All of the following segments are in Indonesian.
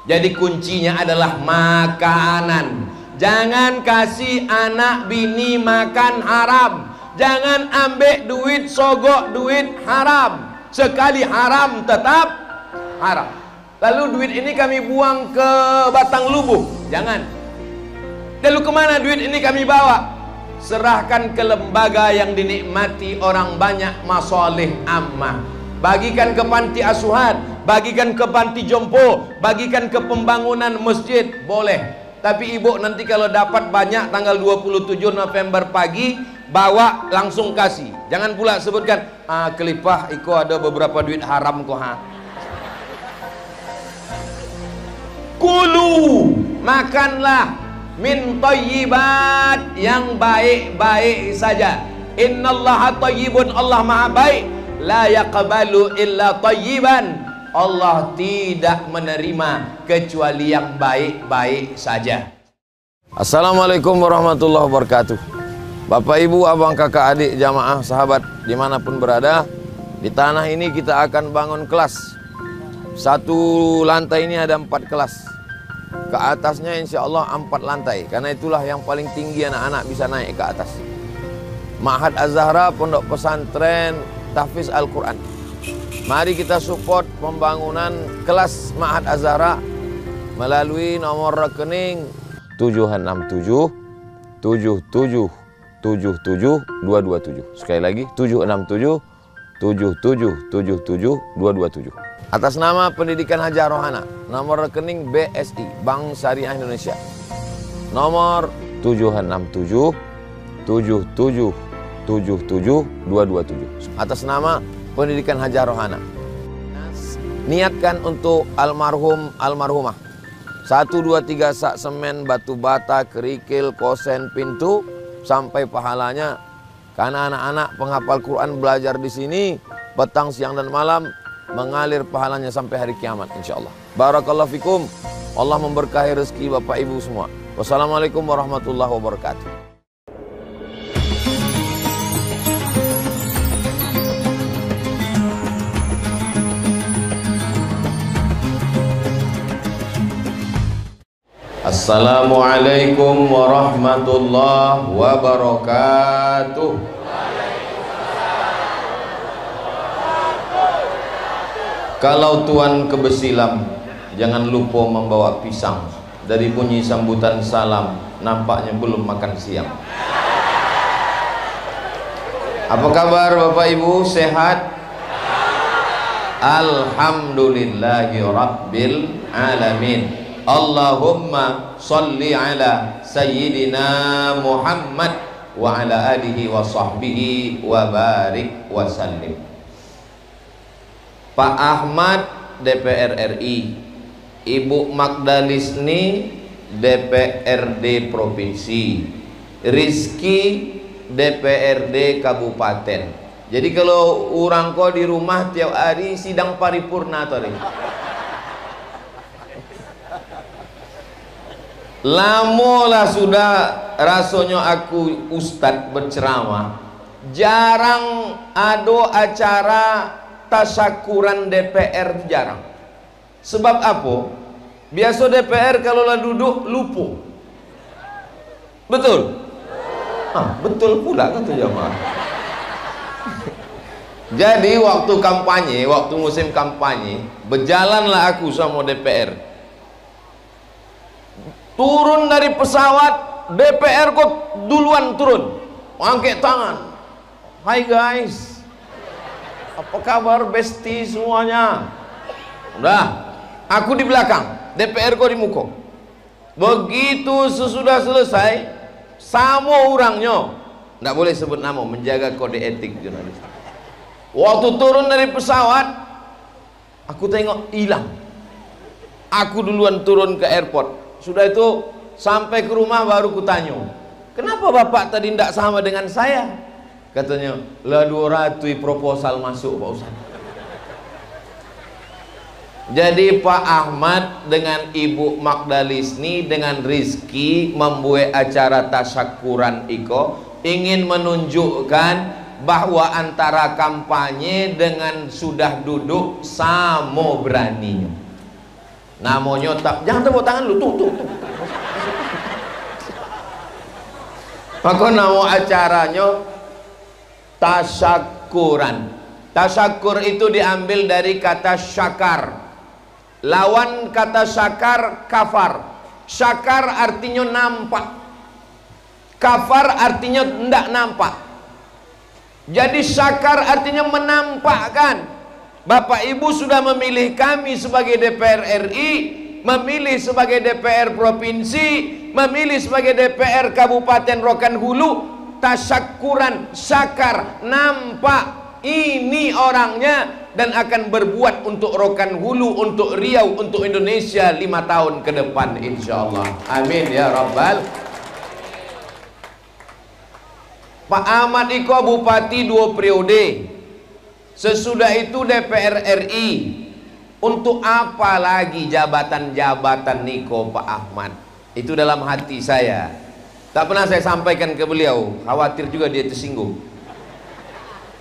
Jadi kuncinya adalah makanan. Jangan kasih anak bini makan haram. Jangan ambil duit sogok duit haram. Sekali haram tetap haram. Lalu duit ini kami buang ke batang lubung. Jangan. Lalu kemana duit ini kami bawa? Serahkan ke lembaga yang dinikmati orang banyak, masalih ammah. Bagikan ke panti asuhan, bagikan ke panti jompo, bagikan ke pembangunan masjid, boleh. Tapi ibu nanti kalau dapat banyak tanggal 27 November pagi, bawa langsung kasih. Jangan pula sebutkan, kelipah iko ada beberapa duit haram kok ha. Kulu, makanlah min thayyibat, yang baik-baik saja. Innallaha thayyibun, Allah maha baik. La yaqbalu illa thayyiban, Allah tidak menerima kecuali yang baik-baik saja. Assalamualaikum warahmatullahi wabarakatuh. Bapak ibu, abang kakak adik jamaah sahabat dimanapun berada, di tanah ini kita akan bangun kelas. Satu lantai ini ada 4 kelas. Ke atasnya insya Allah 4 lantai. Karena itulah yang paling tinggi anak-anak bisa naik ke atas. Ma'had Az-Zahra, pondok pesantren tahfiz Al-Quran. Mari kita support pembangunan kelas Ma'had Az-Zahra melalui nomor rekening 767 77 77 227. Sekali lagi 767 77 77 227. Atas nama Pendidikan Hajar Rohana, nomor rekening BSI, Bank Syariah Indonesia, nomor 767 77 77 227. Atas nama Pendidikan Hajar Rohana. Niatkan untuk almarhum almarhumah. 1 2 3 sak semen, batu bata, kerikil, kosen, pintu sampai pahalanya. Karena anak-anak penghafal Quran belajar di sini petang, siang dan malam, mengalir pahalanya sampai hari kiamat insyaallah. Barakallahu fikum. Allah memberkahi rezeki bapak ibu semua. Wassalamualaikum warahmatullahi wabarakatuh. Assalamualaikum warahmatullahi wabarakatuh. Kalau tuan ke Besilam, jangan lupa membawa pisang. Dari bunyi sambutan salam, nampaknya belum makan siang. Apa kabar Bapak Ibu? Sehat? Alhamdulillahi Rabbil Alamin. Allahumma salli ala Sayyidina Muhammad wa ala alihi wa sahbihi wa barik wa sallim. Pak Ahmad DPR RI, Ibu Magdalisni DPRD Provinsi, Rizky DPRD Kabupaten. Jadi kalau orang kau di rumah tiap hari sidang paripurna tadi. Lamolah sudah rasanya aku ustadz berceramah, jarang ada acara tasyakuran DPR, jarang. Sebab apa? Biasa DPR kalau lah duduk lupa. Betul? Betul pula kata jamaah. Jadi waktu kampanye, waktu musim kampanye, berjalanlah aku sama DPR. Turun dari pesawat, DPR kok duluan turun, angkat tangan. Hai guys, apa kabar besti semuanya? Udah, aku di belakang, DPR kok di muka. Begitu sesudah selesai, sama orangnya, nggak boleh sebut nama, menjaga kode etik jurnalis. Waktu turun dari pesawat, aku tengok hilang. Aku duluan turun ke airport. Sudah itu sampai ke rumah baru kutanya, kenapa bapak tadi tidak sama dengan saya? Katanya, lah 200 proposal masuk Pak Ustaz. Jadi Pak Ahmad dengan Ibu Magdalisni dengan Rizky membuat acara tasyakuran iko, ingin menunjukkan bahwa antara kampanye dengan sudah duduk sama beraninya. Namanya tak, jangan tepuk tangan lu, tuh. Maka nama acaranya tasyakuran. Tasyakur itu diambil dari kata syakar. Lawan kata syakar, kafar. Syakar artinya nampak, kafar artinya tidak nampak. Jadi syakar artinya menampakkan. Bapak Ibu sudah memilih kami sebagai DPR RI, memilih sebagai DPR Provinsi, memilih sebagai DPR Kabupaten Rokan Hulu. Tasyakuran, syakar, nampak ini orangnya dan akan berbuat untuk Rokan Hulu, untuk Riau, untuk Indonesia 5 tahun ke depan insyaallah. Amin ya rabbal. Pak Ahmad Iko bupati 2 periode. Sesudah itu DPR RI. Untuk apa lagi jabatan-jabatan Niko Pak Ahmad? Itu dalam hati saya. Tak pernah saya sampaikan ke beliau, khawatir juga dia tersinggung.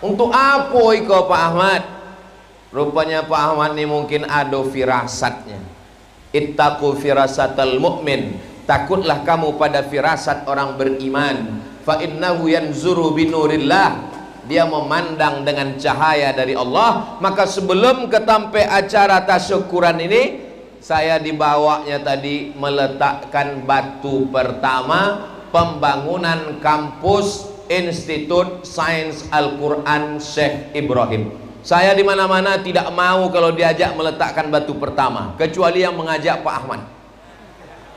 Untuk apa Iko Pak Ahmad? Rupanya Pak Ahmad ini mungkin ada firasatnya. Ittaqu firasatal mu'min. Takutlah kamu pada firasat orang beriman. Fa innahu yanzuru binurillah. Dia memandang dengan cahaya dari Allah. Maka sebelum ketampai acara tasyukuran ini, saya dibawanya tadi meletakkan batu pertama pembangunan kampus Institut Sains Al-Quran Syekh Ibrahim. Saya di mana-mana tidak mau kalau diajak meletakkan batu pertama, kecuali yang mengajak Pak Ahmad.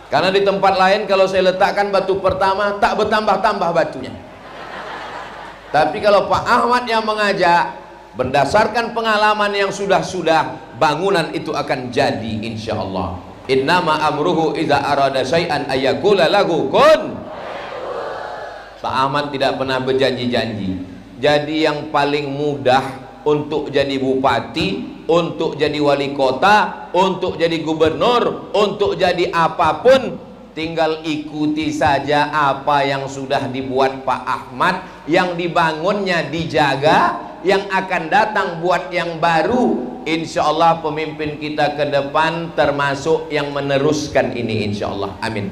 Karena di tempat lain kalau saya letakkan batu pertama tak bertambah-tambah batunya. Tapi kalau Pak Ahmad yang mengajak, berdasarkan pengalaman yang sudah-sudah, bangunan itu akan jadi insyaallah. Innama amruhu idza arada syai'an ayyakula lahu kun. Pak Ahmad tidak pernah berjanji-janji. Jadi yang paling mudah untuk jadi bupati, untuk jadi wali kota, untuk jadi gubernur, untuk jadi apapun, tinggal ikuti saja apa yang sudah dibuat Pak Ahmad, yang dibangunnya dijaga, yang akan datang buat yang baru. Insya Allah pemimpin kita ke depan termasuk yang meneruskan ini insya Allah. Amin.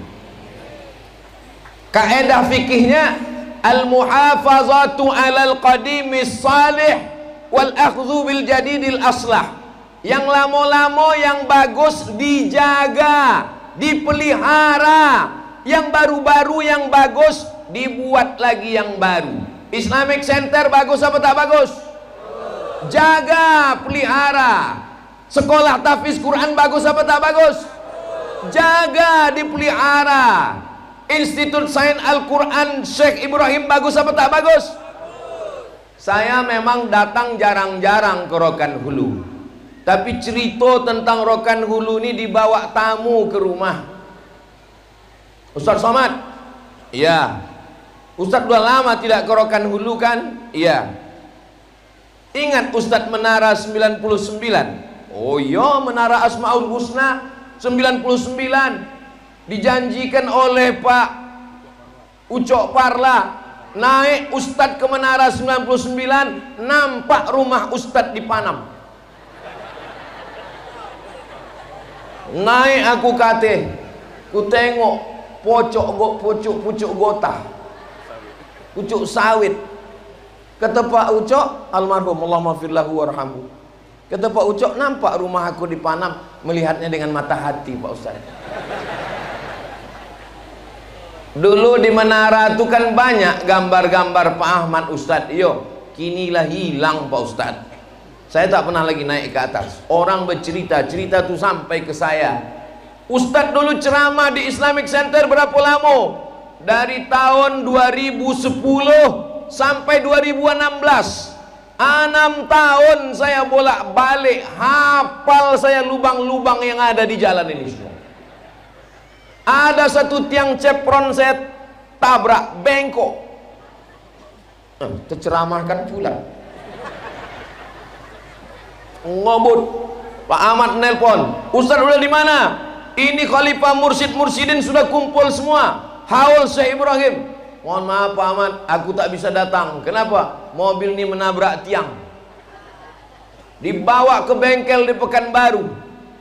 Kaedah fikihnya al-muhafazatu 'alal qadimis salih wal akhdhu bil jadidil aslah. Yang lama-lama yang bagus dijaga, dipelihara, yang baru-baru yang bagus dibuat lagi yang baru. Islamic Center bagus apa tak bagus? Jaga, pelihara. Sekolah tahfiz Quran bagus apa tak bagus? Jaga, dipelihara. Institut Sains Al-Quran Syekh Ibrahim bagus apa tak bagus? Saya memang datang jarang-jarang ke Rokan Hulu, tapi cerita tentang Rokan Hulu ini dibawa tamu ke rumah. Ustaz Somad? Iya. Ustaz udah lama tidak ke Rokan Hulu kan? Iya. Ingat Ustaz Menara 99? Oh iya, Menara Asmaul Husna 99. Dijanjikan oleh Pak Ucok Parla, naik Ustadz ke Menara 99, nampak rumah Ustadz di Panam. Naik aku kate, ku tengok pucuk gota, pucuk sawit. Kata Pak Ucok, almarhum Allah maghfirlahu warhamhu. Kata Pak Ucok, nampak rumah aku di Panam, melihatnya dengan mata hati Pak Ustadz. Dulu di Menara itu kan banyak gambar-gambar Pak Ahmad Ustadz. Yo, kinilah hilang Pak Ustadz. Saya tak pernah lagi naik ke atas. Orang bercerita, cerita itu sampai ke saya. Ustadz dulu ceramah di Islamic Center berapa lama? Dari tahun 2010 sampai 2016. 6 tahun saya bolak-balik, hafal saya lubang-lubang yang ada di jalan ini semua. Ada satu tiang cepron saya tabrak, bengkok. Terceramahkan pula. Ngobut. Pak Ahmad nelpon, Ustaz udah di mana? Ini Khalifah Mursyid-Mursyidin sudah kumpul semua. Haul Syekh Ibrahim. Mohon maaf Pak Ahmad, aku tak bisa datang. Kenapa? Mobil ini menabrak tiang. Dibawa ke bengkel di Pekanbaru.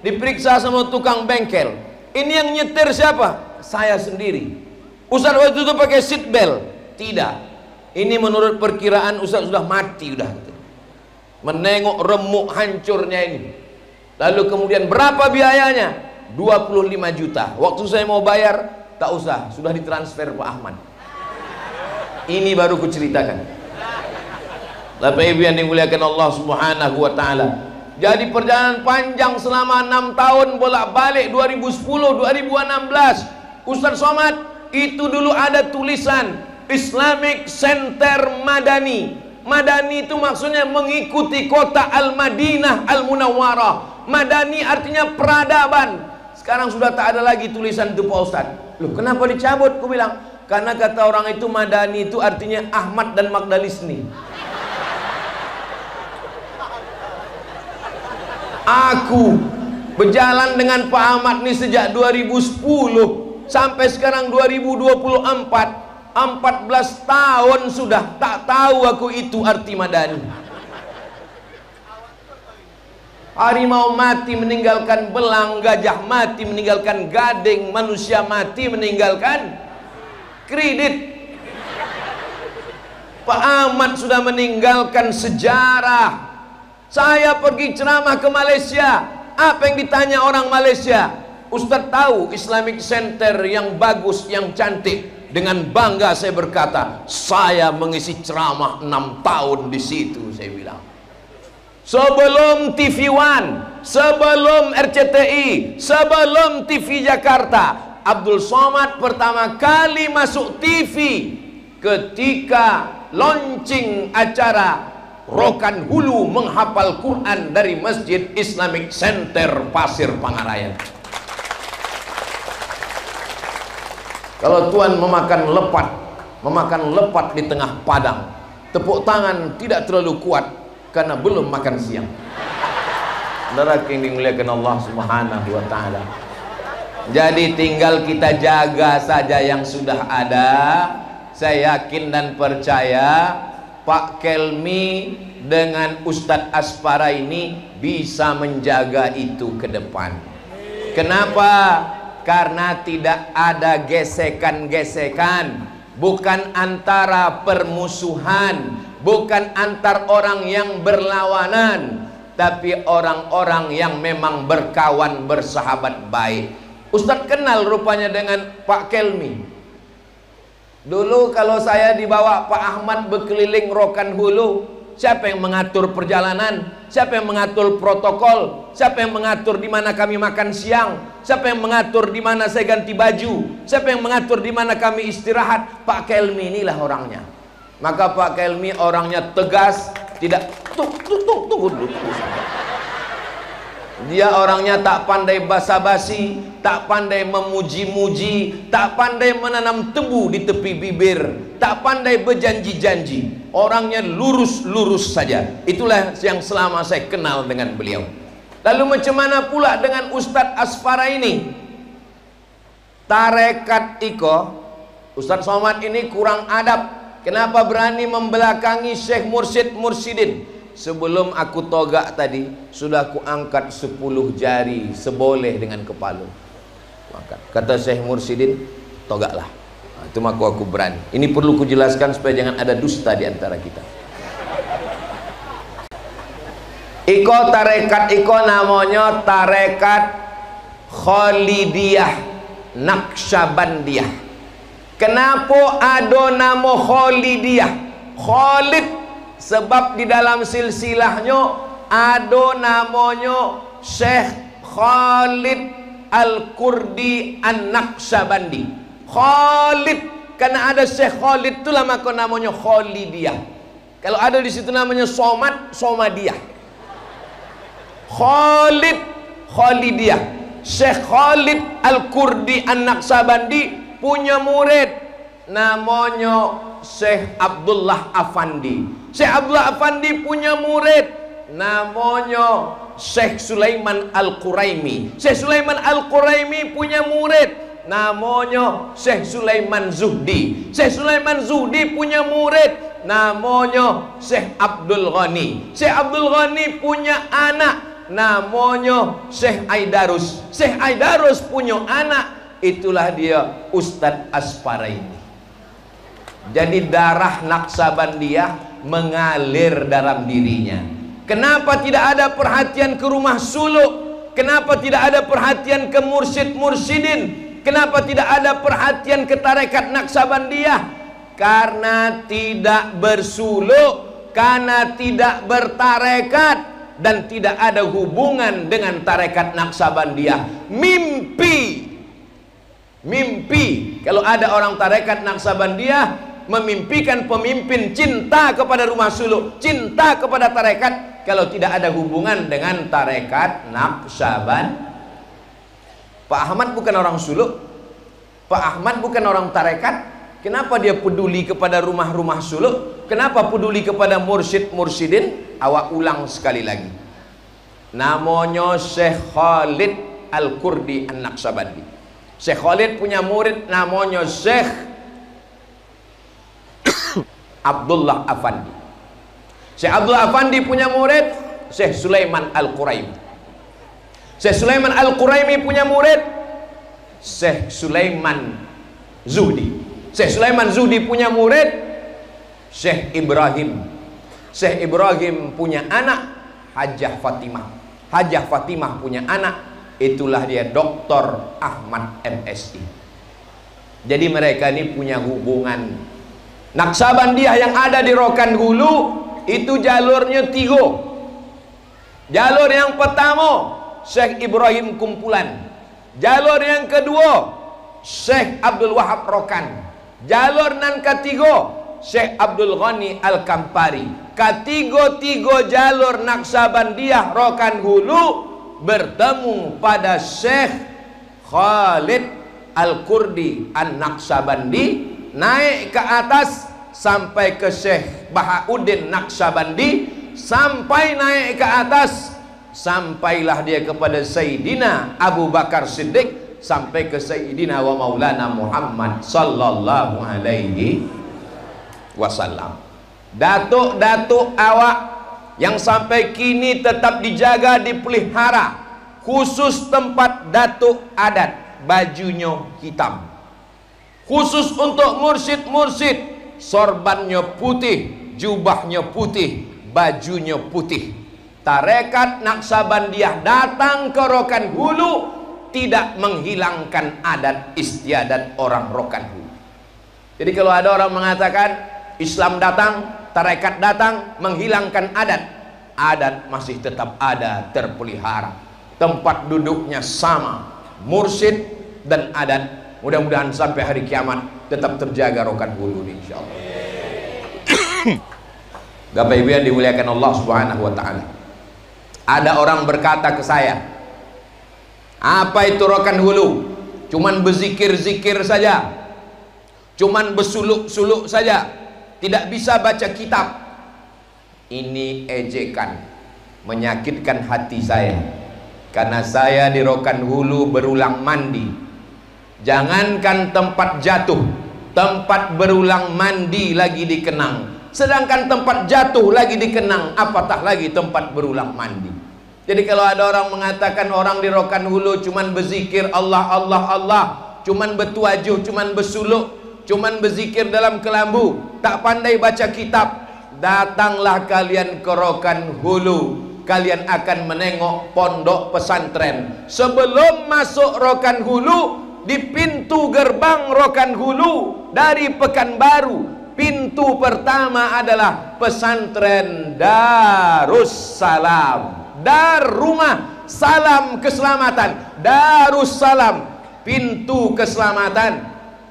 diperiksa sama tukang bengkel. Ini yang nyetir siapa? Saya sendiri. Ustaz waktu itu pakai seat belt? Tidak. Ini menurut perkiraan Ustaz sudah mati udah. Menengok remuk hancurnya ini. Lalu kemudian berapa biayanya? 25 juta. Waktu saya mau bayar, tak usah, sudah ditransfer Pak Ahmad. Ini baru kuceritakan. Bapak Ibu yang dimuliakan Allah Subhanahu wa taala. Jadi perjalanan panjang selama 6 tahun bolak-balik 2010 2016. Ustaz Somad, itu dulu ada tulisan Islamic Center Madani. Madani itu maksudnya mengikuti kota Al-Madinah Al-Munawwarah. Madani artinya peradaban. Sekarang sudah tak ada lagi tulisan itu Pak Ustaz. Loh, kenapa dicabut? Aku bilang, karena kata orang itu Madani itu artinya Ahmad dan Magdalisni. Aku berjalan dengan Pak Ahmad ini sejak 2010 sampai sekarang 2024. 14 tahun sudah tak tahu aku itu arti Madani. Harimau mati meninggalkan belang, gajah mati meninggalkan gading, manusia mati meninggalkan kredit. Pak Ahmad sudah meninggalkan sejarah. Saya pergi ceramah ke Malaysia. Apa yang ditanya orang Malaysia? Ustaz tahu Islamic Center yang bagus, yang cantik. Dengan bangga saya berkata, saya mengisi ceramah 6 tahun di situ, saya bilang. Sebelum TV One, sebelum RCTI, sebelum TV Jakarta, Abdul Somad pertama kali masuk TV ketika launching acara Rokan Hulu menghafal Quran dari Masjid Islamic Center Pasir Pangarayan. Kalau Tuhan memakan lepat di tengah padang, tepuk tangan tidak terlalu kuat karena belum makan siang. Saudara yang dimuliakan Allah Subhanahu wa taala. Jadi tinggal kita jaga saja yang sudah ada. Saya yakin dan percaya Pak Kelmi dengan Ustadz Aspara ini bisa menjaga itu ke depan. Kenapa? Karena tidak ada gesekan-gesekan, bukan antara permusuhan, bukan antar orang yang berlawanan, tapi orang-orang yang memang berkawan bersahabat baik. Ustadz kenal rupanya dengan Pak Kelmi. Dulu kalau saya dibawa Pak Ahmad berkeliling Rokan Hulu, siapa yang mengatur perjalanan? Siapa yang mengatur protokol? Siapa yang mengatur di mana kami makan siang? Siapa yang mengatur di mana saya ganti baju? Siapa yang mengatur di mana kami istirahat? Pak Kelmi inilah orangnya. Maka Pak Kelmi orangnya tegas, tidak tunggu dulu. Dia orangnya tak pandai basa-basi, tak pandai memuji-muji, tak pandai menanam tebu di tepi bibir, tak pandai berjanji-janji. Orangnya lurus-lurus saja. Itulah yang selama saya kenal dengan beliau. Lalu macam mana pula dengan Ustadz Aspara ini? Tarekat Iko, Ustadz Somad ini kurang adab. Kenapa berani membelakangi Syekh Mursyidin? Sebelum aku togak tadi, sudah aku angkat 10 jari seboleh dengan kepala. Kata Syekh Mursyidin, togaklah. Nah, itu aku berani. Ini perlu kujelaskan supaya jangan ada dusta di antara kita. Iko tarekat Iko namanya tarekat Khalidiyah Naqsyabandiyah. Kenapa ada nama Khalidiyah? Khalid sebab di dalam silsilahnya ada namanya Syekh Khalid Al-Kurdi An-Naqsyabandi. Khalid, karena ada Syekh Khalid itulah maka namanya Khalidiyah. Kalau ada di situ namanya Somad, Somadiyah. Khalid, Khalidiyah. Syekh Khalid Al-Kurdi An-Naqsyabandi punya murid namanya Syekh Abdullah Afandi. Syekh Abdullah Afandi punya murid namanya Syekh Sulaiman Al-Quraimi. Syekh Sulaiman Al-Quraimi punya murid namanya Syekh Sulaiman Zuhdi. Syekh Sulaiman Zuhdi punya murid namanya Syekh Abdul Ghani. Syekh Abdul Ghani punya anak namanya Syekh Aidarus. Syekh Aidarus punya anak, itulah dia Ustadz Asparaini. Jadi darah Naksabandiyah mengalir dalam dirinya. Kenapa tidak ada perhatian ke rumah suluk? Kenapa tidak ada perhatian ke mursyid-mursyidin? Kenapa tidak ada perhatian ke tarekat Naksabandiyah? Karena tidak bersuluk, karena tidak bertarekat, dan tidak ada hubungan dengan tarekat Naksabandiyah. Mimpi kalau ada orang tarekat Naksabandiyah memimpikan pemimpin cinta kepada rumah suluk, cinta kepada tarekat, kalau tidak ada hubungan dengan tarekat Naksaban. Pak Ahmad bukan orang suluk, Pak Ahmad bukan orang tarekat. Kenapa dia peduli kepada rumah-rumah suluk? Kenapa peduli kepada mursyid-mursyidin? Awak ulang sekali lagi. Namanya Syekh Khalid Al-Kurdi An-Naksabandi. Syekh Khalid punya murid namanya Syekh Abdullah Afandi. Syekh Abdullah Afandi punya murid Syekh Sulaiman Al-Quraimi. Syekh Sulaiman Al-Quraimi punya murid Syekh Sulaiman Zuhdi. Syekh Sulaiman Zuhdi punya murid Syekh Ibrahim. Syekh Ibrahim punya anak Hajjah Fatimah. Hajjah Fatimah punya anak, itulah dia Dr. Ahmad MSI. Jadi mereka ini punya hubungan. Naksabandiyah yang ada di Rokan Hulu itu jalurnya 3. Jalur yang pertama Syekh Ibrahim Kumpulan. Jalur yang kedua Syekh Abdul Wahab Rokan. Jalur yang ketiga Syekh Abdul Ghani Al-Kampari. Ketiga-tiga jalur Naksabandiyah Rokan Hulu bertemu pada Syekh Khalid Al-Kurdi An-Naksabandi, naik ke atas sampai ke Syekh Bahauddin Naksabandi, sampai naik ke atas sampailah dia kepada Sayyidina Abu Bakar Siddiq, sampai ke Sayyidina wa Maulana Muhammad sallallahu alaihi wasallam. Datuk-datuk awak yang sampai kini tetap dijaga, dipelihara, khusus tempat datuk adat, bajunya hitam. Khusus untuk mursyid-mursyid, sorbannya putih, jubahnya putih, bajunya putih. Tarekat Naksabandiyah datang ke Rokan Hulu tidak menghilangkan adat istiadat orang Rokan Hulu. Jadi kalau ada orang mengatakan Islam datang, tarekat datang menghilangkan adat, adat masih tetap ada, terpelihara. Tempat duduknya sama, mursyid dan adat. Mudah-mudahan sampai hari kiamat tetap terjaga Rokan Hulu insyaallah. Bapak Ibu yang dimuliakan Allah Subhanahu wa taala. Ada orang berkata ke saya, "Apa itu Rokan Hulu? Cuman berzikir-zikir saja. Cuman bersuluk-suluk saja. Tidak bisa baca kitab." Ini ejekan, menyakitkan hati saya. Karena saya di Rokan Hulu berulang mandi. Jangankan tempat jatuh, tempat berulang mandi lagi dikenang. Sedangkan tempat jatuh lagi dikenang, apatah lagi tempat berulang mandi. Jadi kalau ada orang mengatakan orang di Rokan Hulu cuman berzikir Allah, Allah, Allah, cuman bertuajuh, cuman bersuluk, cuman berzikir dalam kelambu, tak pandai baca kitab, datanglah kalian ke Rokan Hulu. Kalian akan menengok pondok pesantren. Sebelum masuk Rokan Hulu, di pintu gerbang Rokan Hulu dari Pekanbaru, pintu pertama adalah pesantren Darussalam. Dar rumah, salam keselamatan. Darussalam, pintu keselamatan.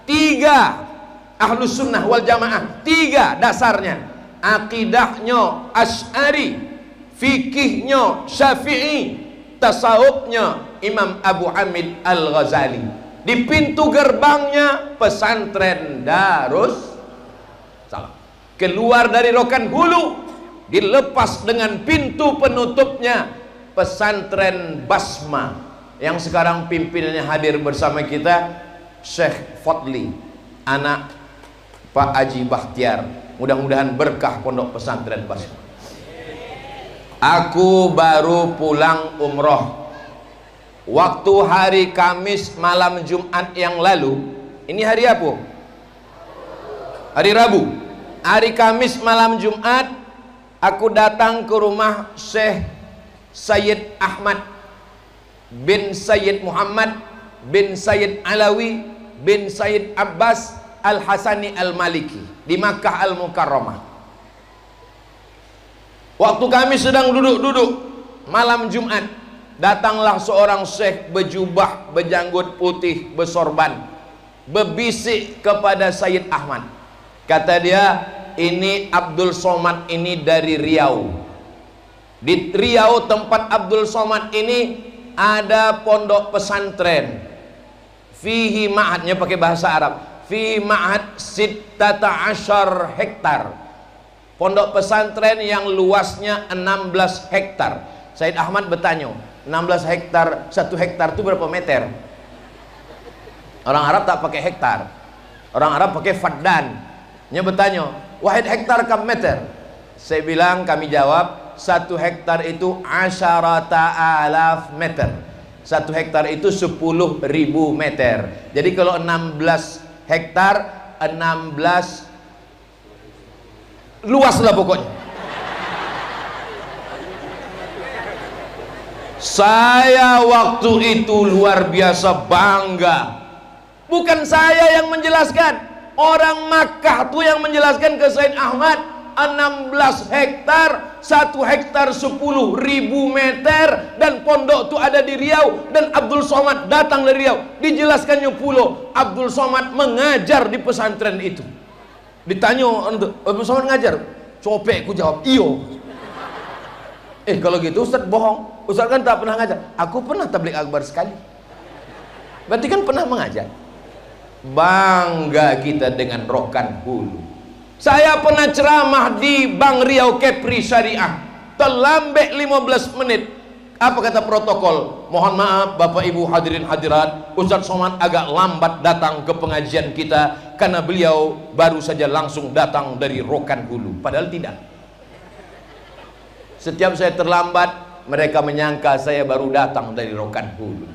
3 Ahlus Sunnah wal Jamaah, 3 dasarnya. Akidahnya Asy'ari, fikihnya Syafi'i, tasawufnya Imam Abu Hamid Al-Ghazali. Di pintu gerbangnya pesantren Darussalam. Keluar dari Rokan Hulu, dilepas dengan pintu penutupnya pesantren Basma, yang sekarang pimpinannya hadir bersama kita, Syekh Fadli, anak Pak Haji Bakhtiar. Mudah-mudahan berkah pondok pesantren Basma. Aku baru pulang umroh waktu hari Kamis malam Jumat yang lalu. Ini hari apa? Hari Rabu. Hari Kamis malam Jumat aku datang ke rumah Syekh Sayyid Ahmad bin Sayyid Muhammad bin Sayyid Alawi bin Sayyid Abbas Al-Hasani Al-Maliki di Makkah Al-Mukarramah. Waktu kami sedang duduk-duduk malam Jumat, datanglah seorang syekh berjubah, berjanggut putih, bersorban, berbisik kepada Sayyid Ahmad. Kata dia, ini Abdul Somad ini dari Riau. Di Riau tempat Abdul Somad ini ada pondok pesantren. Fihi ma'hadnya pakai bahasa Arab. Fihi ma'had 16 hektar. Pondok pesantren yang luasnya 16 hektar. Said Ahmad bertanya, 16 hektar, 1 hektar itu berapa meter? Orang Arab tak pakai hektar, orang Arab pakai faddan. Dia bertanya, wahid hektar kam meter? Saya bilang, kami jawab, 1 hektar itu 10.000 meter. 1 hektar itu 10.000 meter. Jadi kalau 16 hektar, 16 luas lah pokoknya. Saya waktu itu luar biasa bangga. Bukan saya yang menjelaskan, orang Makkah tuh yang menjelaskan ke Said Ahmad. 16 hektar, 1 hektar 10.000 meter, dan pondok itu ada di Riau, dan Abdul Somad datang dari Riau. Dijelaskannya pula Abdul Somad mengajar di pesantren itu. Ditanya, Abdul Somad ngajar? Copek, ku jawab, iyo. Kalau gitu Ustaz bohong. Ustaz kan tak pernah ngajar. Aku pernah tabligh akbar sekali. Berarti kan pernah mengajar. Bangga kita dengan Rokan Hulu. Saya pernah ceramah di Bank Riau Kepri Syariah, terlambat 15 menit. Apa kata protokol? Mohon maaf Bapak Ibu hadirin hadirat, Ustaz Somad agak lambat datang ke pengajian kita karena beliau baru saja langsung datang dari Rokan Hulu. Padahal tidak. Setiap saya terlambat, mereka menyangka saya baru datang dari Rokan Hulu.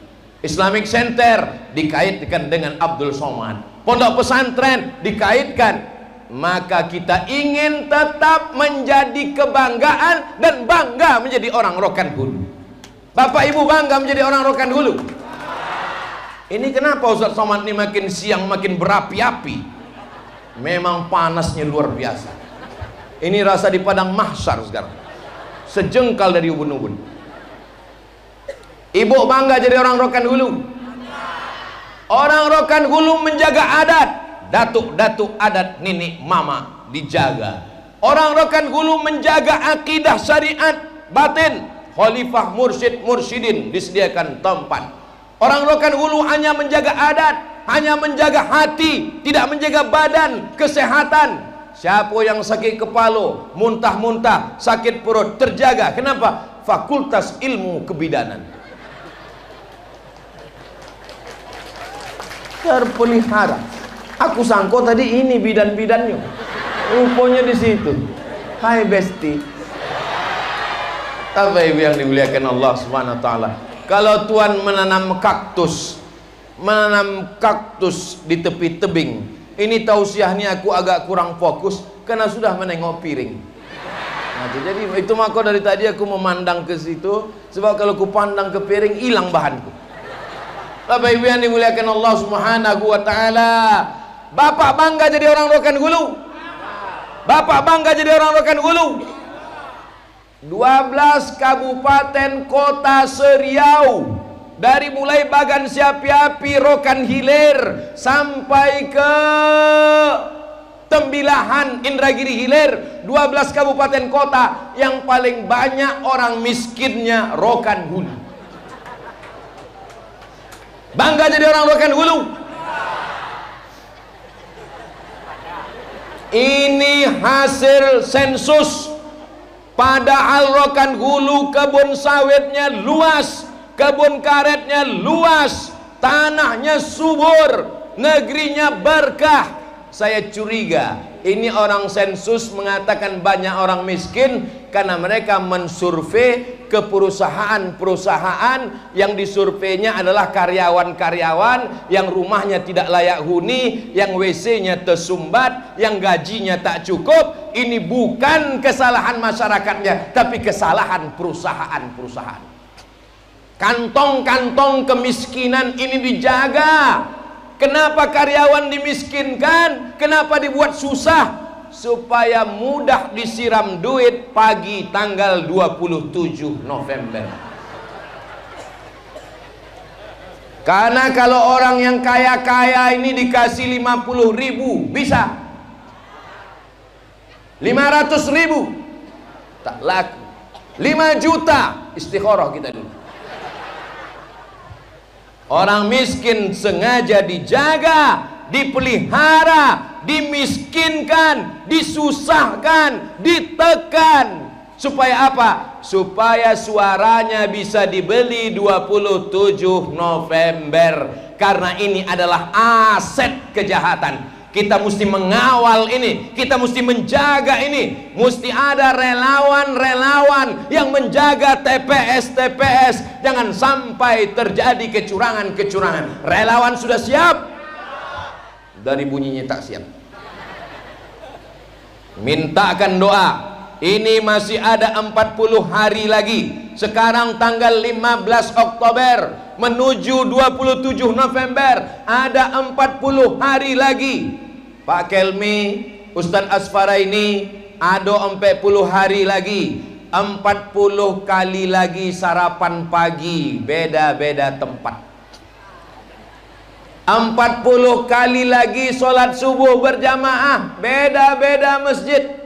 Islamic Center dikaitkan dengan Abdul Somad, pondok pesantren dikaitkan. Maka kita ingin tetap menjadi kebanggaan dan bangga menjadi orang Rokan Hulu. Bapak Ibu bangga menjadi orang Rokan Hulu? Ini kenapa Ustaz Somad ini makin siang makin berapi-api? Memang panasnya luar biasa. Ini rasa di padang mahsyar sekarang, sejengkal dari ubun-ubun. Ibu bangga jadi orang Rokan Hulu? Orang Rokan Hulu menjaga adat. Datuk-datuk adat nenek mama dijaga. Orang Rokan Hulu menjaga akidah syariat batin. Khalifah mursyid mursyidin disediakan tempat. Orang Rokan Hulu hanya menjaga adat, hanya menjaga hati, tidak menjaga badan, kesehatan. Siapa yang sakit kepala, muntah-muntah, sakit perut, terjaga. Kenapa? Fakultas Ilmu Kebidanan terpelihara. Aku sangko tadi ini bidan-bidannya, rupanya di situ. Hai besti. Apa ibu yang dimuliakan Allah Subhanahu Wa Taala? Kalau Tuhan menanam kaktus di tepi tebing, ini tausiahnya aku agak kurang fokus karena sudah menengok piring. Nah, jadi itu maka dari tadi aku memandang ke situ, sebab kalau aku pandang ke piring hilang bahanku. Bapak Ibu yang dimuliakan Allah Subhanahu Wa Taala, Bapak bangga jadi orang Rokan Hulu? Bapak bangga jadi orang Rokan Hulu? 12 kabupaten kota se-Riau, dari mulai Bagan Siapi-api, Rokan Hilir sampai ke Tembilahan, Indragiri Hilir, 12 kabupaten kota yang paling banyak orang miskinnya Rokan Hulu. Bangga jadi orang Rokan Hulu? Ini hasil sensus. Padahal Rokan Hulu kebun sawitnya luas, kebun karetnya luas, tanahnya subur, negerinya berkah. Saya curiga ini orang sensus mengatakan banyak orang miskin, karena mereka mensurvei ke perusahaan-perusahaan yang disurveinya adalah karyawan-karyawan yang rumahnya tidak layak huni, yang WC-nya tersumbat, yang gajinya tak cukup. Ini bukan kesalahan masyarakatnya, tapi kesalahan perusahaan-perusahaan. Kantong-kantong kemiskinan ini dijaga. Kenapa karyawan dimiskinkan? Kenapa dibuat susah? Supaya mudah disiram duit pagi tanggal 27 November. Karena kalau orang yang kaya-kaya ini dikasih 50.000 bisa, 500.000 tak laku, 5 juta istikharah kita dulu. Orang miskin sengaja dijaga, dipelihara, dimiskinkan, disusahkan, ditekan. Supaya apa? Supaya suaranya bisa dibeli 27 November. Karena ini adalah aset kejahatan. Kita mesti mengawal ini, kita mesti menjaga ini. Mesti ada relawan-relawan yang menjaga TPS-TPS. Jangan sampai terjadi kecurangan-kecurangan. Relawan sudah siap? Dari bunyinya tak siap. Mintakan doa. Ini masih ada 40 hari lagi. Sekarang tanggal 15 Oktober menuju 27 November, ada 40 hari lagi. Pak Kelmi, Ustadz Asfaraini, ada 40 hari lagi. 40 kali lagi sarapan pagi, beda-beda tempat. 40 kali lagi sholat subuh berjamaah, beda-beda masjid.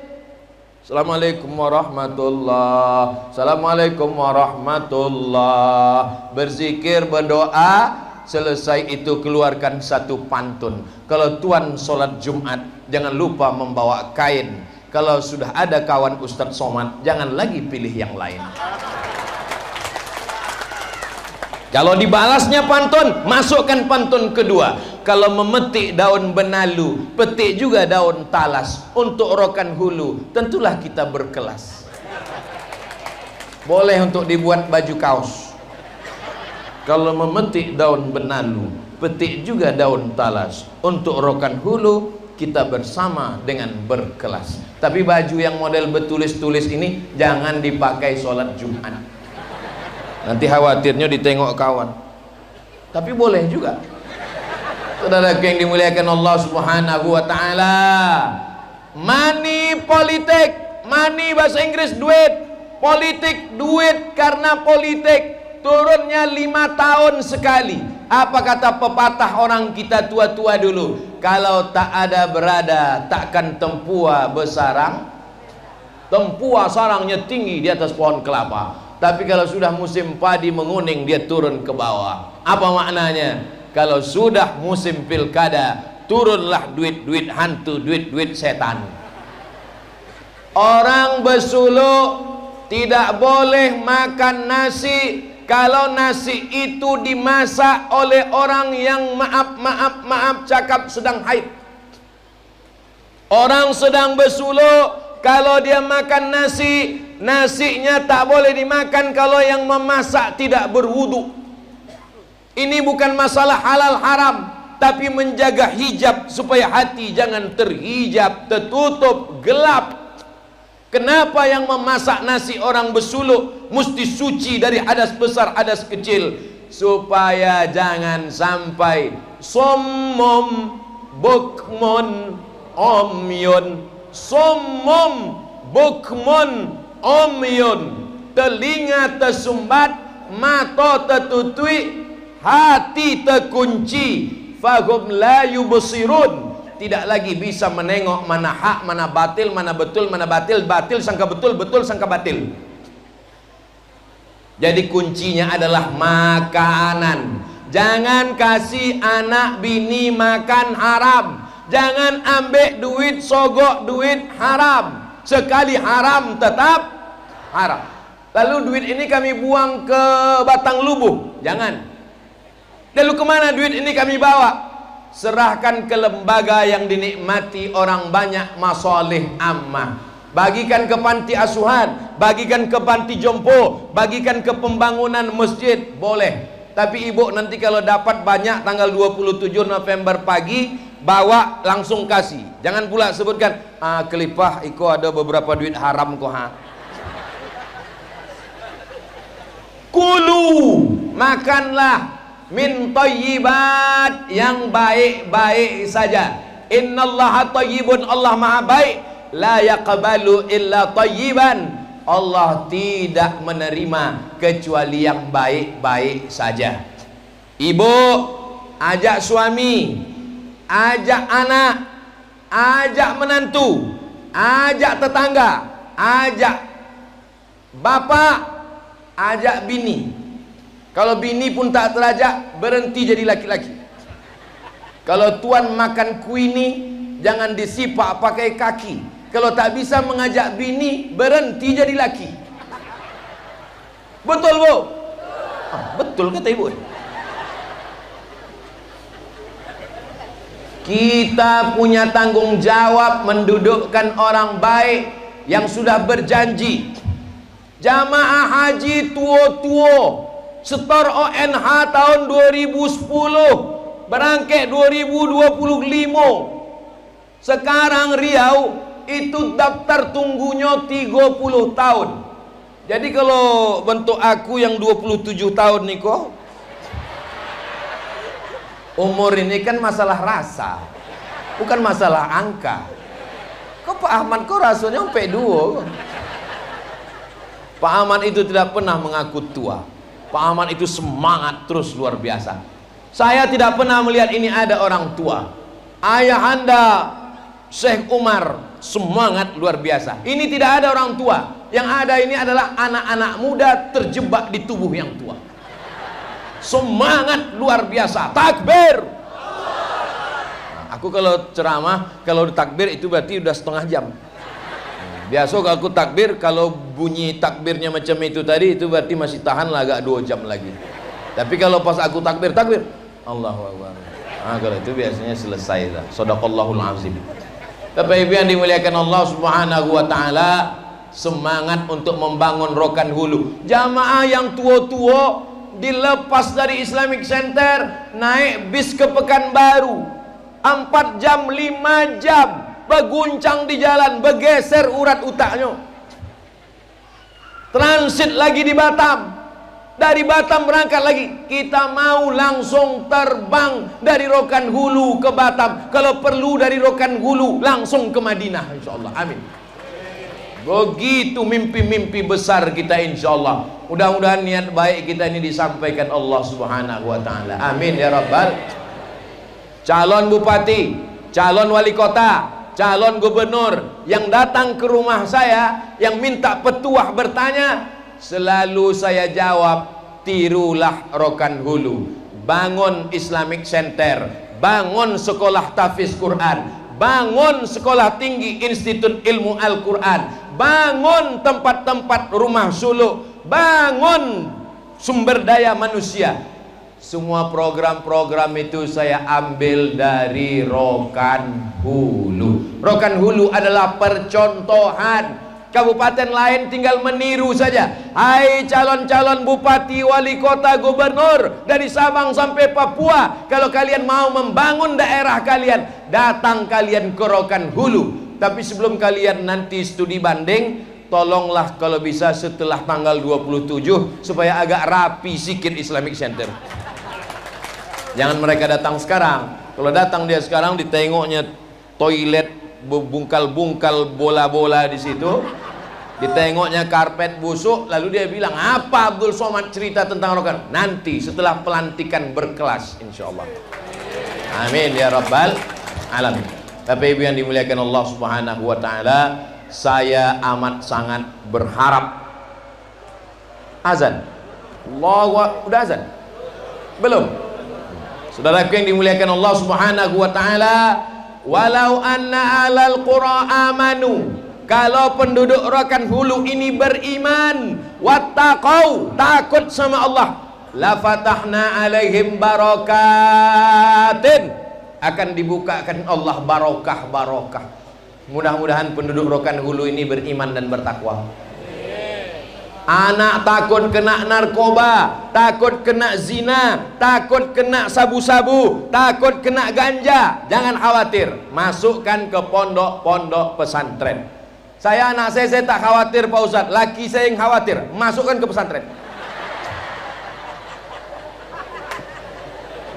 Assalamualaikum warahmatullah. Assalamualaikum warahmatullah. Berzikir, berdoa. Selesai itu keluarkan satu pantun. Kalau tuan sholat Jumat, jangan lupa membawa kain. Kalau sudah ada kawan Ustadz Somad, jangan lagi pilih yang lain. Kalau dibalasnya pantun, masukkan pantun kedua. Kalau memetik daun benalu, petik juga daun talas. Untuk rokan hulu, tentulah kita berkelas. Boleh untuk dibuat baju kaos. Kalau memetik daun benalu, petik juga daun talas. Untuk rokan hulu, kita bersama dengan berkelas. Tapi baju yang model bertulis-tulis ini jangan dipakai sholat Jumat. Nanti khawatirnya ditengok kawan. Tapi boleh juga. Saudara yang dimuliakan Allah Subhanahu wa taala. Money politik, money bahasa Inggris duit, politik duit karena politik. Turunnya 5 tahun sekali. Apa kata pepatah orang kita tua-tua dulu? Kalau tak ada berada, takkan tempua bersarang. Tempua sarangnya tinggi di atas pohon kelapa. Tapi kalau sudah musim padi menguning, dia turun ke bawah. Apa maknanya? Kalau sudah musim pilkada, turunlah duit-duit hantu, duit-duit setan. Orang bersuluk tidak boleh makan nasi kalau nasi itu dimasak oleh orang yang maaf cakap sedang haid. Orang sedang bersuluk, kalau dia makan nasi, nasinya tak boleh dimakan kalau yang memasak tidak berwudu. Ini bukan masalah halal haram, tapi menjaga hijab supaya hati jangan terhijab, tertutup, gelap. Kenapa yang memasak nasi orang bersuluk mesti suci dari hadas besar, hadas kecil? Supaya jangan sampai sommom bukmun omyun, sommom bukmun omyun, telinga tersumbat, mata tertutui, hati terkunci, fahum la yubsirun, tidak lagi bisa menengok mana hak, mana batil, mana betul, mana batil, batil sangka betul, betul sangka batil. Jadi kuncinya adalah makanan. Jangan kasih anak bini makan haram. Jangan ambil duit sogok duit haram. Sekali haram tetap haram. Lalu duit ini kami buang ke batang lubuh. Jangan. Lalu kemana duit ini kami bawa? Serahkan ke lembaga yang dinikmati orang banyak, masalih ammah. bagikan ke panti asuhan, bagikan ke panti jompo, bagikan ke pembangunan masjid, boleh. Tapi ibu nanti kalau dapat banyak tanggal 27 November pagi, bawa langsung kasih. Jangan pula sebutkan, kelipah iko ada beberapa duit haram ko ha. Kulu, makanlah min thayyibat, yang baik-baik saja. Innallaha thayyibun, Allah maha baik. La yaqbalu illa thayyiban, Allah tidak menerima kecuali yang baik-baik saja. Ibu ajak suami, ajak anak, ajak menantu, ajak tetangga, ajak bapak, ajak bini. Kalau bini pun tak terajak, berhenti jadi laki-laki. Kalau tuan makan kuini, jangan disipak pakai kaki. Kalau tak bisa mengajak bini, berhenti jadi laki. Betul bu? Betul kata ibu. Kita punya tanggung jawab mendudukkan orang baik yang sudah berjanji. Jamaah haji tua-tua setor ONH tahun 2010, berangkat 2025. Sekarang Riau itu daftar tunggunya 30 tahun. Jadi kalau bentuk aku yang 27 tahun nih kok, umur ini kan masalah rasa, bukan masalah angka. Kok Pak Ahmad kok rasanya sampai 2? Pak Ahmad itu tidak pernah mengaku tua. Pak Ahmad itu semangat terus luar biasa. Saya tidak pernah melihat ini ada orang tua. Ayah anda Syekh Umar semangat luar biasa. Ini tidak ada orang tua. Yang ada ini adalah anak-anak muda terjebak di tubuh yang tua. Semangat luar biasa. Takbir. Nah, aku kalau ceramah, kalau takbir itu berarti udah setengah jam. Biasa kalau aku takbir, kalau bunyi takbirnya macam itu tadi, itu berarti masih tahan lah agak 2 jam lagi. Tapi kalau pas aku takbir, Allahu Akbar. Nah, kalau itu biasanya selesai lah. Shadaqallahul azim. Bapak Ibu yang dimuliakan Allah Subhanahu wa taala, semangat untuk membangun Rokan Hulu. Jamaah yang tua-tua dilepas dari Islamic Center, naik bis ke Pekanbaru. 4 jam, 5 jam berguncang di jalan, bergeser urat otaknya. Transit lagi di Batam. Dari Batam berangkat lagi. Kita mau langsung terbang dari Rokan Hulu ke Batam. Kalau perlu dari Rokan Hulu langsung ke Madinah, insyaallah. Amin. Begitu mimpi-mimpi besar kita, insyaallah. Mudah-mudahan niat baik kita ini disampaikan Allah Subhanahu wa taala. Amin ya rabbal. Calon bupati, calon wali kota, calon gubernur yang datang ke rumah saya, yang minta petuah bertanya, selalu saya jawab, tirulah Rokan Hulu, bangun Islamic Center, bangun sekolah tahfiz Quran, bangun sekolah tinggi Institut Ilmu Al-Quran, bangun tempat-tempat rumah suluk, bangun sumber daya manusia. Semua program-program itu saya ambil dari Rokan Hulu. Rokan Hulu adalah percontohan. Kabupaten lain tinggal meniru saja. Hai calon-calon bupati, wali kota, gubernur dari Sabang sampai Papua, kalau kalian mau membangun daerah kalian, datang kalian ke Rokan Hulu. Tapi sebelum kalian nanti studi banding, tolonglah kalau bisa setelah tanggal 27 supaya agak rapi sikit Islamic Center. Jangan mereka datang sekarang. Kalau datang dia sekarang, ditengoknya toilet bungkal-bungkal bola-bola di situ, ditengoknya karpet busuk, lalu dia bilang, apa Abdul Somad cerita tentang Rokan? Nanti setelah pelantikan berkelas, insyaallah. Amin ya rabbal alamin. Bapak Ibu yang dimuliakan Allah Subhanahu wa taala, saya amat sangat berharap. Azan. Udah azan? Belum? Saudaraku yang dimuliakan Allah Subhanahu wa taala, walau anna alal qura amanu, kalau penduduk Rokan Hulu ini beriman, wattaqau, takut sama Allah, la fatahna alaihim barakatin, akan dibukakan Allah barokah-barokah. Mudah-mudahan penduduk Rokan Hulu ini beriman dan bertakwa. Anak takut kena narkoba, takut kena zina, takut kena sabu-sabu, takut kena ganja. Jangan khawatir, masukkan ke pondok-pondok pesantren. Anak saya tak khawatir Pak Ustadz. Laki saya yang khawatir, masukkan ke pesantren.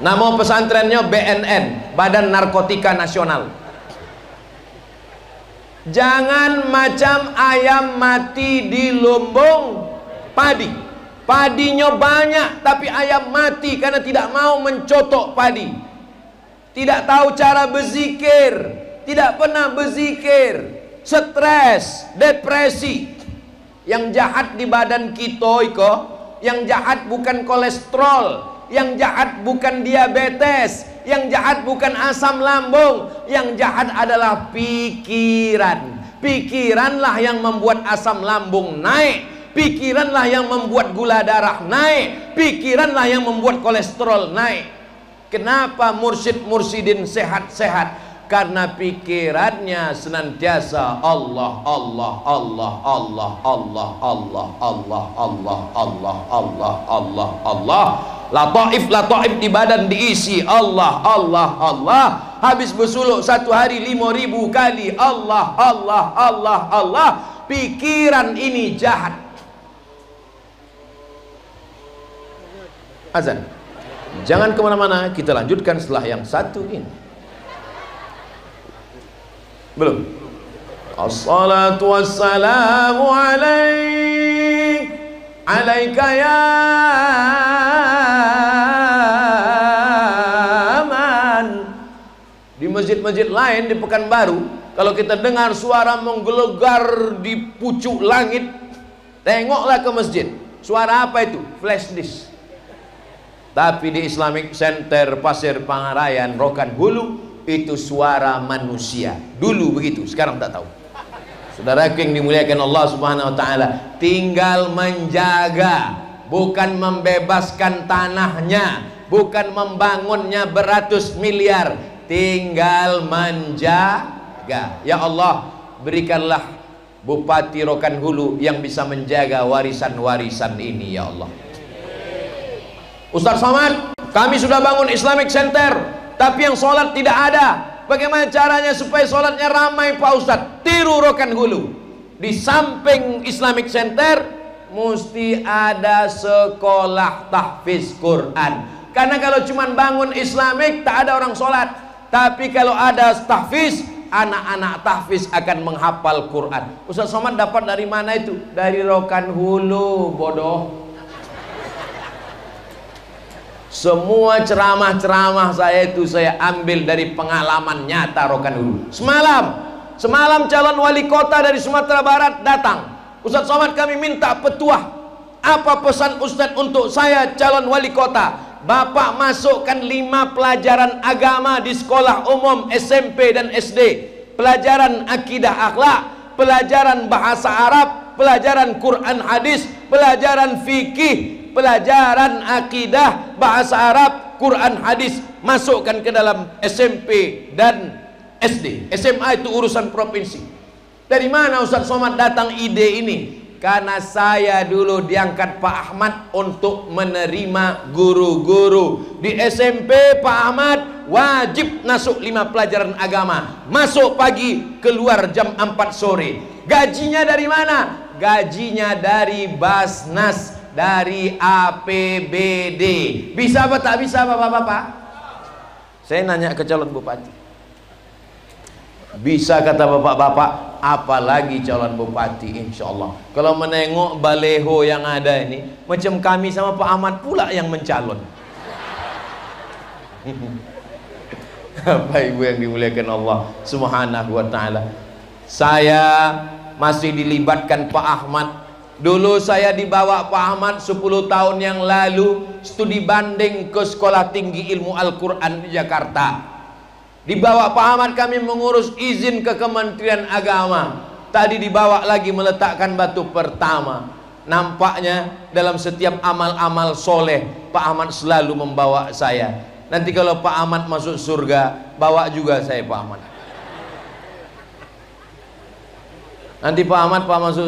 Nama pesantrennya BNN, Badan Narkotika Nasional. Jangan macam ayam mati di lumbung padi. Padinya banyak tapi ayam mati karena tidak mau mencotok padi. Tidak tahu cara berzikir, tidak pernah berzikir, stres, depresi. Yang jahat di badan kita iko, yang jahat bukan kolesterol, yang jahat bukan diabetes, yang jahat bukan asam lambung, yang jahat adalah pikiran. Pikiranlah yang membuat asam lambung naik, pikiranlah yang membuat gula darah naik, pikiranlah yang membuat kolesterol naik. Kenapa mursyid-mursyidin sehat-sehat? Karena pikirannya senantiasa Allah, Allah, Allah, Allah, Allah, Allah, Allah, Allah, Allah, Allah, Allah, Allah. Lataif di badan diisi Allah, Allah, Allah. Habis bersuluk satu hari 5.000 kali Allah, Allah, Allah, Allah. Pikiran ini jahat. Azan. Jangan kemana-mana, kita lanjutkan setelah yang satu ini. Belum. Assalatu wassalamu alaika ya man. Di masjid-masjid lain di Pekanbaru, kalau kita dengar suara menggelegar di pucuk langit, tengoklah ke masjid. Suara apa itu? Flash disk. Tapi di Islamic Center Pasir Pangarayan Rokan Hulu itu suara manusia. Dulu begitu, sekarang tak tahu. Saudara yang dimuliakan Allah Subhanahu wa taala, tinggal menjaga, bukan membebaskan tanahnya, bukan membangunnya beratus miliar, tinggal menjaga. Ya Allah, berikanlah Bupati Rokan Hulu yang bisa menjaga warisan-warisan ini ya Allah. Ustaz Somad, kami sudah bangun Islamic Center, tapi yang sholat tidak ada. Bagaimana caranya supaya sholatnya ramai Pak Ustadz? Tiru Rokan Hulu. Di samping Islamic Center mesti ada sekolah tahfiz Quran. Karena kalau cuma bangun Islamic tak ada orang sholat. Tapi kalau ada tahfiz, anak-anak tahfiz akan menghafal Quran. Ustaz Somad dapat dari mana itu? Dari Rokan Hulu, bodoh. Semua ceramah-ceramah saya itu saya ambil dari pengalaman nyata Rokan Hulu. Semalam calon wali kota dari Sumatera Barat datang. Ustaz Somad, kami minta petuah. Apa pesan Ustaz untuk saya calon wali kota? Bapak masukkan 5 pelajaran agama di sekolah umum SMP dan SD. Pelajaran akidah akhlak, pelajaran bahasa Arab, pelajaran Quran hadis, pelajaran fikih, pelajaran akidah, bahasa Arab, Quran hadis, masukkan ke dalam SMP dan SD. SMA itu urusan provinsi. Dari mana Ustaz Somad datang ide ini? Karena saya dulu diangkat Pak Ahmad untuk menerima guru-guru. Di SMP Pak Ahmad wajib masuk 5 pelajaran agama. Masuk pagi, keluar jam 4 sore. Gajinya dari mana? Gajinya dari Basnas, dari APBD. Bisa apa tak bisa Bapak-bapak? Saya nanya ke calon bupati. Bisa kata bapak-bapak, apalagi calon bupati insya Allah. Kalau menengok baleho yang ada ini, macam kami sama Pak Ahmad pula yang mencalon. Bapak Ibu yang dimuliakan Allah Subhanahu wa ta'ala, saya masih dilibatkan Pak Ahmad. Dulu saya dibawa Pak Ahmad 10 tahun yang lalu studi banding ke Sekolah Tinggi Ilmu Al-Quran di Jakarta. Dibawa Pak Ahmad kami mengurus izin ke Kementerian Agama. Tadi dibawa lagi meletakkan batu pertama. Nampaknya dalam setiap amal-amal soleh Pak Ahmad selalu membawa saya. Nanti kalau Pak Ahmad masuk surga, bawa juga saya Pak Ahmad. Nanti Pak Ahmad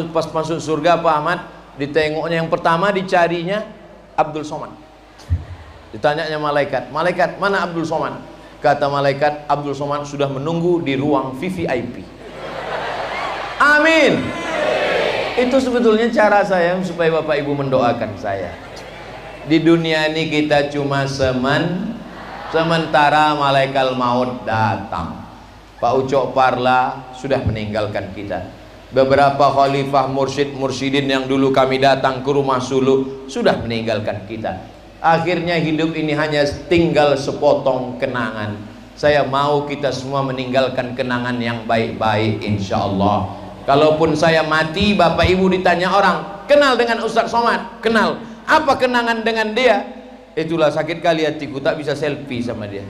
pas masuk surga, Pak Ahmad ditengoknya yang pertama dicarinya Abdul Somad. Ditanyanya malaikat, malaikat mana Abdul Somad? Kata malaikat, Abdul Somad sudah menunggu di ruang VVIP. Amin. Itu sebetulnya cara saya supaya Bapak Ibu mendoakan saya. Di dunia ini kita cuma sementara malaikat maut datang. Pak Ucok Parla sudah meninggalkan kita. Beberapa khalifah mursyidin yang dulu kami datang ke rumah suluk sudah meninggalkan kita. Akhirnya hidup ini hanya tinggal sepotong kenangan. Saya mau kita semua meninggalkan kenangan yang baik-baik, insya Allah. Kalaupun saya mati, Bapak Ibu ditanya orang, kenal dengan Ustadz Somad? Kenal. Apa kenangan dengan dia? Itulah sakit kali hatiku, tak bisa selfie sama dia.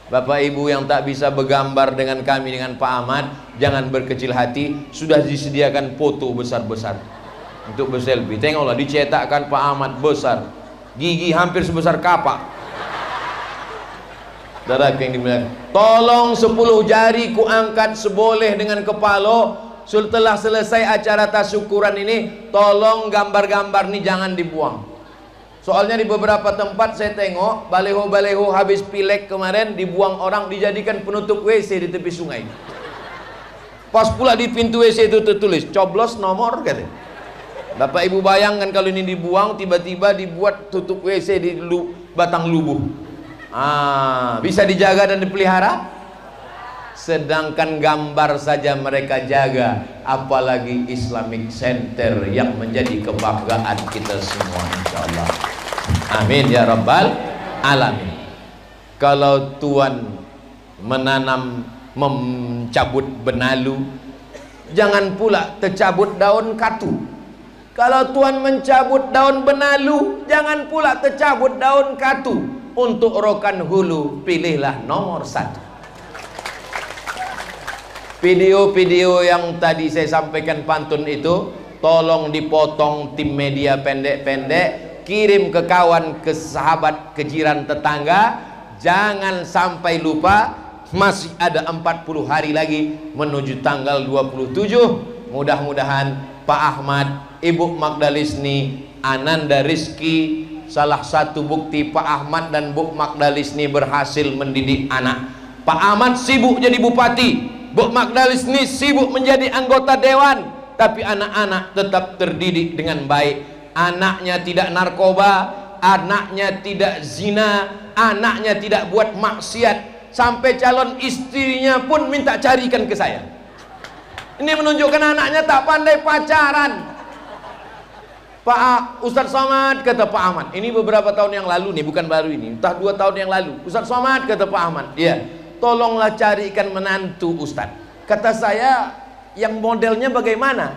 Bapak Ibu yang tak bisa bergambar dengan kami, dengan Pak Ahmad, jangan berkecil hati. Sudah disediakan foto besar-besar untuk berselfie. Tengoklah, dicetakkan Pak Ahmad besar, gigi hampir sebesar kapak. Saudara yang dibilang, tolong 10 jari ku angkat seboleh dengan kepala. Setelah selesai acara tasyukuran ini, tolong gambar-gambar ini jangan dibuang. Soalnya di beberapa tempat saya tengok baleho-baleho habis pilek kemarin dibuang orang, dijadikan penutup WC di tepi sungai. Pas pula di pintu WC itu tertulis coblos nomor, katanya. Bapak Ibu bayangkan kalau ini dibuang, tiba-tiba dibuat tutup WC di batang lubuh. Bisa dijaga dan dipelihara? Sedangkan gambar saja mereka jaga, apalagi Islamic Center yang menjadi kebanggaan kita semua, insyaallah. Amin ya rabbal alamin. Kalau Tuhan mencabut benalu, jangan pula tercabut daun katu. Kalau Tuhan mencabut daun benalu, jangan pula tercabut daun katu. Untuk Rokan Hulu, pilihlah nomor 1. Video-video yang tadi saya sampaikan pantun itu tolong dipotong tim media pendek-pendek, kirim ke kawan, ke sahabat, ke jiran tetangga. Jangan sampai lupa, masih ada 40 hari lagi menuju tanggal 27. Mudah-mudahan Pak Ahmad, Ibu Magdalisni, Ananda Rizki, salah satu bukti Pak Ahmad dan Bu Magdalisni berhasil mendidik anak. Pak Ahmad sibuk jadi bupati, Bu Magdalisni sibuk menjadi anggota dewan, tapi anak-anak tetap terdidik dengan baik. Anaknya tidak narkoba, anaknya tidak zina, anaknya tidak buat maksiat. Sampai calon istrinya pun minta carikan ke saya. Ini menunjukkan anaknya tak pandai pacaran. Pak Ustadz Somad, kata Pak Ahmad, ini beberapa tahun yang lalu nih, bukan baru ini, entah 2 tahun yang lalu. Ustadz Somad, kata Pak Ahmad, ya, tolonglah carikan menantu Ustadz. Kata saya, yang modelnya bagaimana?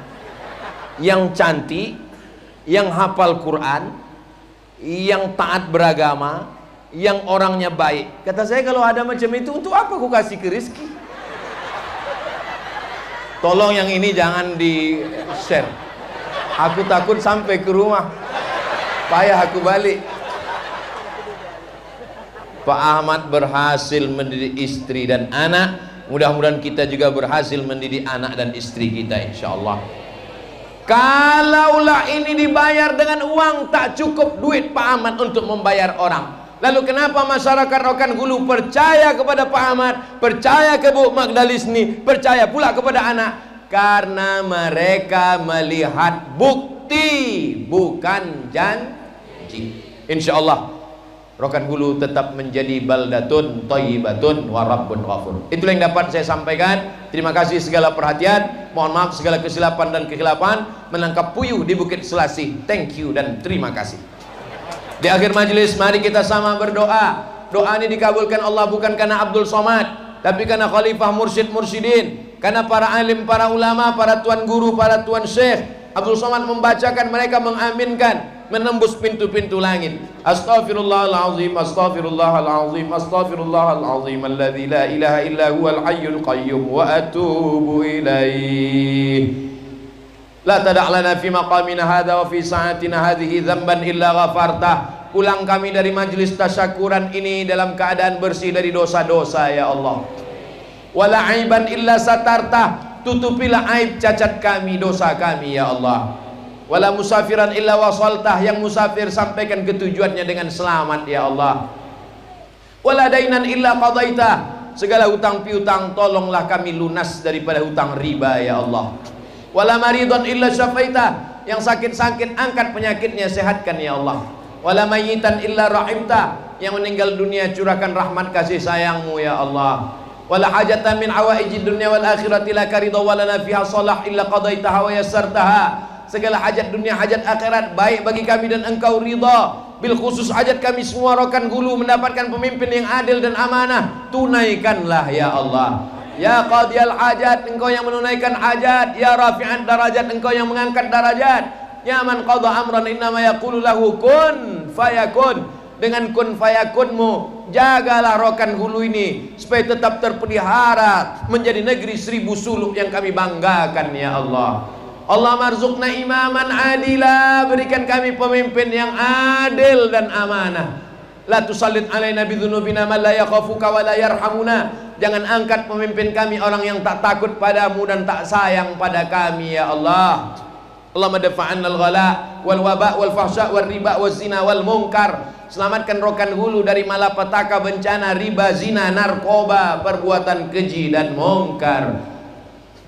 Yang cantik, yang hafal Quran, yang taat beragama, yang orangnya baik. Kata saya, kalau ada macam itu, untuk apa aku kasih ke Rizki? Tolong yang ini jangan di share. Aku takut sampai ke rumah payah aku balik. Pak Ahmad berhasil mendidik istri dan anak. Mudah-mudahan kita juga berhasil mendidik anak dan istri kita, insyaallah. Kalaulah ini dibayar dengan uang, tak cukup duit Pak Ahmad untuk membayar orang. Lalu kenapa masyarakat Rokan Hulu percaya kepada Pak Ahmad, percaya ke Bu Magdalisni, percaya pula kepada anak? Karena mereka melihat bukti, bukan janji. Insya Allah Rokan Hulu tetap menjadi baldatun thayyibatun wa rabbun ghafur. Itulah yang dapat saya sampaikan. Terima kasih segala perhatian. Mohon maaf segala kesilapan dan kekhilapan. Menangkap puyuh di Bukit Selasih. Thank you dan terima kasih. Di akhir majelis mari kita sama berdoa. Doa ini dikabulkan Allah bukan karena Abdul Somad, tapi karena khalifah mursyid-mursyidin, karena para alim, para ulama, para tuan guru, para tuan syekh. Abdul Somad membacakan, mereka mengaminkan, menembus pintu-pintu langit. Astaghfirullahalazim, astaghfirullahalazim, astaghfirullahalazim alladzi la ilaha illa huwal hayyul qayyum wa atubu ilaih. La tada' lana fi maqamina hadha wa fi sa'atina hadhihi dzamban illa ghafartah. Pulang kami dari majelis tasyakuran ini dalam keadaan bersih dari dosa-dosa ya Allah. Wala aiban illa satartah. tutupilah aib cacat kami, dosa kami ya Allah. Wala musafiran illa wasaltah, yang musafir sampaikan ke tujuannya dengan selamat ya Allah. Wala dainan illa qadaitah, segala hutang piutang tolonglah kami lunas daripada hutang riba ya Allah. Wala maridun illa syafaitah, yang sakit-sakit angkat penyakitnya, sehatkan ya Allah. Wala mayyitan illa rahimtah, yang meninggal dunia curahkan rahmat kasih sayangmu ya Allah. Wala hajatan min hawaijid dunya wal akhirati laka ridha wa lana fiha salah illa qadaitaha wa yassartaha, segala hajat dunia hajat akhirat baik bagi kami dan engkau ridha. Bil khusus hajat kami semua Rokan Hulu mendapatkan pemimpin yang adil dan amanah, tunaikanlah ya Allah. Ya qadiyal hajat, engkau yang menunaikan hajat. Ya rafi'an darajat, engkau yang mengangkat darajat. Ya man qadha amran innama yaqulu lahu kun fayakun, dengan kun fayakunmu jagalah Rokan Hulu ini supaya tetap terpelihara menjadi negeri 1000 suluk yang kami banggakan ya Allah. Allah marzuqna imaman adila, berikan kami pemimpin yang adil dan amanah. La tusallit alaina bidzunubina man la yakhafuka wa la yarhamuna, jangan angkat pemimpin kami orang yang tak takut padamu dan tak sayang pada kami ya Allah. Allahumma dafa'anna al-ghala wal waba wal fahsya wal riba wal zina wal munkar, selamatkan Rokan Hulu dari malapetaka, bencana, riba, zina, narkoba, perbuatan keji dan munkar.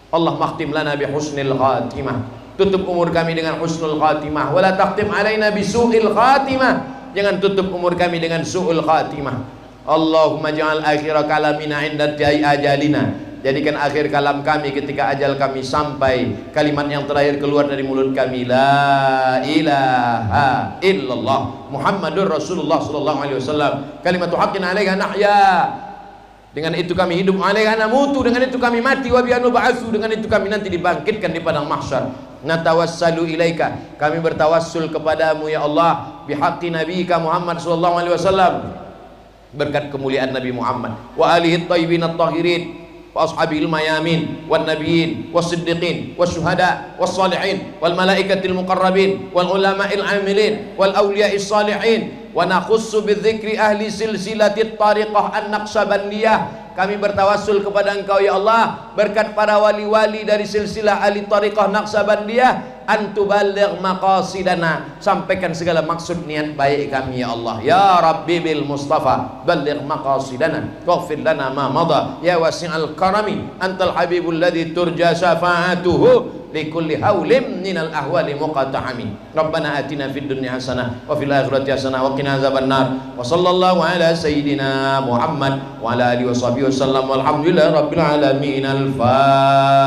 Allah makhtim lana bi husnil khatimah, tutup umur kami dengan husnul khatimah. Wala takhtim alaina bi su'il khatimah, jangan tutup umur kami dengan su'ul khatimah. Allahumma ja'al akhira kalamina inda ajalina, jadikan akhir kalam kami ketika ajal kami sampai, kalimat yang terakhir keluar dari mulut kami la ilaha illallah Muhammadur Rasulullah sallallahu alaihi wasallam, kalimatu haqqin 'alaiha nahya, dengan itu kami hidup, 'alaiha namutu, dengan itu kami mati, wa biha nub'atsu, dengan itu kami nanti dibangkitkan di padang mahsyar. Natawassalu ilaika, kami bertawassul kepadamu ya Allah, bihaqqi nabiyika Muhammad sallallahu alaihi wasallam, berkat kemuliaan Nabi Muhammad wa alihi thayyibin at-tahirin wa ashabil mayamin wan nabiyyin was-siddiqin wasyuhada was-salihin wal malaikatil muqarrabin wal ulama'il amilin wal awliya'is salihin. Wa nakhussu bidzikri ahli silsilatit tariqah an-naqsabandiyah, kami bertawassul kepada engkau ya Allah berkat para wali-wali dari silsilah ahli tariqah Naqsabandiyah, antuballigh maqasidana, sampaikan segala maksud niat baik kami ya Allah. Ya Rabbi bil Mustafa balligh maqasidana waghfir lana ma madha ya wasi'al karami antal habibul ladzi turja syafa'atuhu likulli haulin minal ahwali muqata'ami. Rabbana atina fid dunya hasanah wa fil akhirati hasanah wa qina azabannar. Wa sallallahu ala sayyidina Muhammad wa ala alihi washabihi wasallam walhamdulillahi rabbil alamin. Al-Fatihah.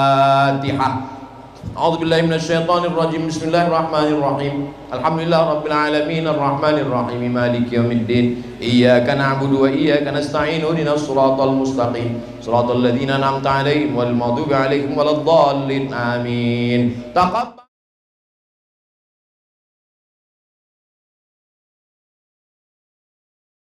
A'udzu billahi minasyaitonir rajim. Bismillahirrahmanirrahim. Alhamdulillahi rabbil alamin arrahmanir rahim maliki yaumiddin. Iyyaka na'budu wa iyyaka nasta'in ihdinas siratal mustaqim siratal ladzina an'amta 'alaihim wal maghdubi 'alaihim waladdallin. Amin. Taqabbal